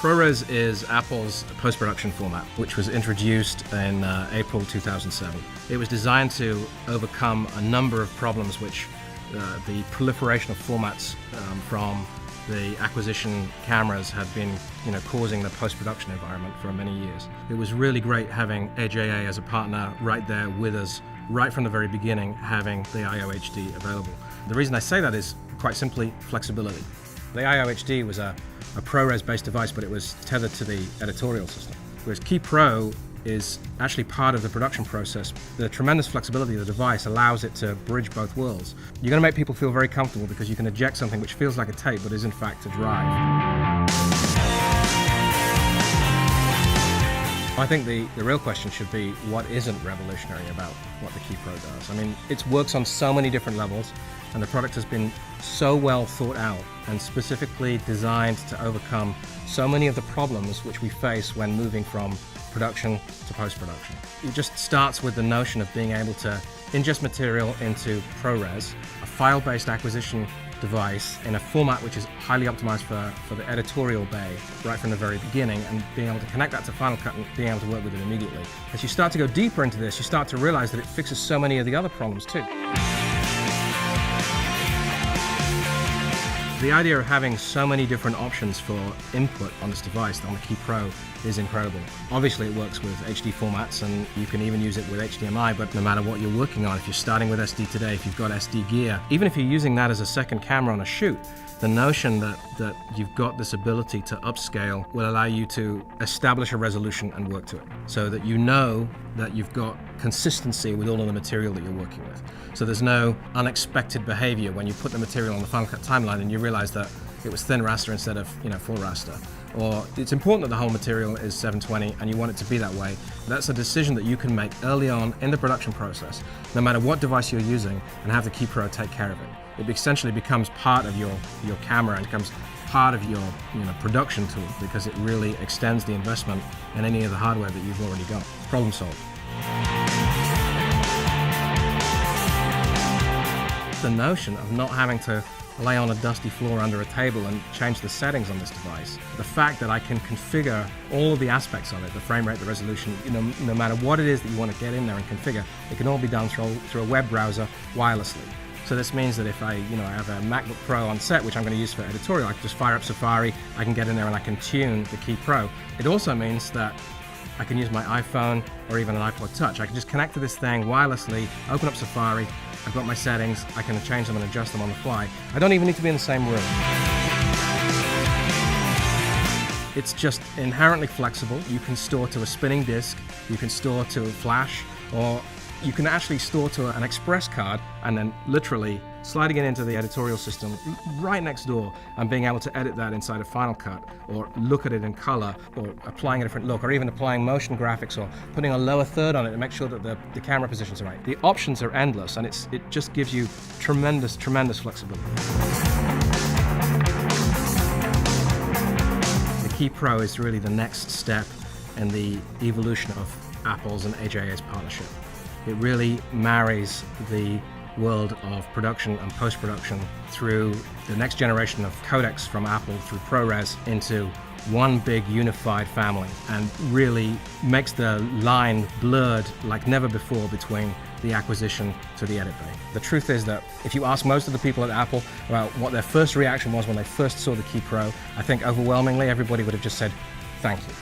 ProRes is Apple's post-production format, which was introduced in April 2007. It was designed to overcome a number of problems which the proliferation of formats from the acquisition cameras had been causing the post-production environment for many years. It was really great having Edge AA as a partner right there with us, right from the very beginning, having the IO-HD available. The reason I say that is quite simply flexibility. The IO-HD was a ProRes-based device, but it was tethered to the editorial system. Whereas KeyPro is actually part of the production process. The tremendous flexibility of the device allows it to bridge both worlds. You're going to make people feel very comfortable because you can eject something which feels like a tape but is in fact a drive. I think the real question should be, what isn't revolutionary about what the KeyPro does? I mean, it works on so many different levels, and the product has been so well thought out and specifically designed to overcome so many of the problems which we face when moving from production to post-production. It just starts with the notion of being able to ingest material into ProRes, a file-based acquisition device in a format which is highly optimized for the editorial bay right from the very beginning, and being able to connect that to Final Cut and being able to work with it immediately. As you start to go deeper into this, you start to realize that it fixes so many of the other problems too. The idea of having so many different options for input on this device, on the KeyPro, is incredible. Obviously it works with HD formats, and you can even use it with HDMI, but no matter what you're working on, if you're starting with SD today, if you've got SD gear, even if you're using that as a second camera on a shoot, the notion that you've got this ability to upscale will allow you to establish a resolution and work to it, so that you know that you've got consistency with all of the material that you're working with. So there's no unexpected behavior when you put the material on the Final Cut timeline and you realize that it was thin raster instead of full raster. Or it's important that the whole material is 720 and you want it to be that way. That's a decision that you can make early on in the production process, no matter what device you're using, and have the KeyPro take care of it. It essentially becomes part of your camera and becomes part of your production tool, because it really extends the investment in any of the hardware that you've already got. Problem solved. The notion of not having to lay on a dusty floor under a table and change the settings on this device, the fact that I can configure all of the aspects of it, the frame rate, the resolution, no matter what it is that you want to get in there and configure, it can all be done through a web browser wirelessly. So this means that if I have a MacBook Pro on set, which I'm going to use for editorial, I can just fire up Safari, I can get in there and I can tune the KeyPro. It also means that I can use my iPhone or even an iPod Touch. I can just connect to this thing wirelessly, open up Safari, I've got my settings, I can change them and adjust them on the fly. I don't even need to be in the same room. It's just inherently flexible. You can store to a spinning disk, you can store to a flash, or you can actually store to an express card and then literally sliding it into the editorial system right next door and being able to edit that inside of Final Cut, or look at it in color, or applying a different look, or even applying motion graphics, or putting a lower third on it to make sure that the camera positions are right. The options are endless, and it just gives you tremendous, tremendous flexibility. The KeyPro is really the next step in the evolution of Apple's and Edge AA's partnership. It really marries the world of production and post-production through the next generation of codecs from Apple through ProRes into one big unified family, and really makes the line blurred like never before between the acquisition to the edit bay. The truth is that if you ask most of the people at Apple about what their first reaction was when they first saw the KeyPro, I think overwhelmingly everybody would have just said, "Thank you."